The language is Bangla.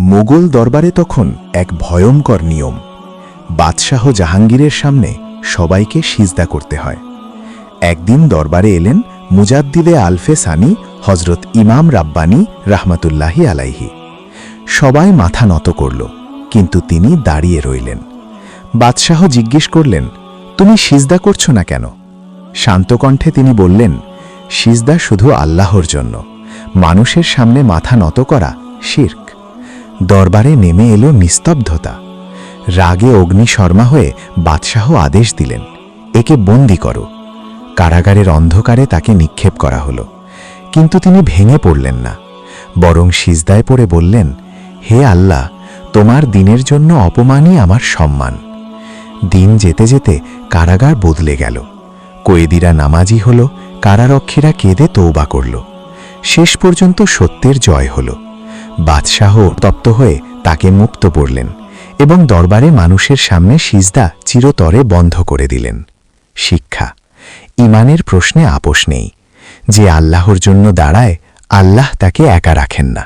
মোগল দরবারে তখন এক ভয়ঙ্কর নিয়ম। বাদশাহ জাহাঙ্গীরের সামনে সবাইকে সিজদা করতে হয়। একদিন দরবারে এলেন মুজাদ্দিদে আলফে সানি হজরত ইমাম রাব্বানী রাহমাতুল্লাহি আলাইহি। সবাই মাথা নত করল, কিন্তু তিনি দাঁড়িয়ে রইলেন। বাদশাহ জিজ্ঞেস করলেন, তুমি সিজদা করছো না কেন? শান্ত কণ্ঠে তিনি বললেন, সিজদা শুধু আল্লাহর জন্য, মানুষের সামনে মাথা নত করা শিরক। দরবারে নেমে এলো নিস্তব্ধতা। রাগে অগ্নিশর্মা হয়ে বাদশাহ আদেশ দিলেন, একে বন্দী করো। কারাগারের অন্ধকারে তাকে নিক্ষেপ করা হলো, কিন্তু তিনি ভেঙে পড়লেন না, বরং সিজদায় পড়ে বললেন, হে আল্লাহ, তোমার দিনের জন্য অপমানই আমার সম্মান। দিন যেতে যেতে কারাগার বদলে গেল। কয়েদিরা নামাজি হল, কারারক্ষীরা কেঁদে তওবা করল। শেষ পর্যন্ত সত্যের জয় হল। বাদশাহ তপ্ত হয়ে তাকে মুক্ত করলেন এবং দরবারে মানুষের সামনে সিজদা চিরতরে বন্ধ করে দিলেন। শিক্ষা: ঈমানের প্রশ্নে আপোষ নেই। যে আল্লাহর জন্য দাঁড়ায়, আল্লাহ তাকে একা রাখেন না।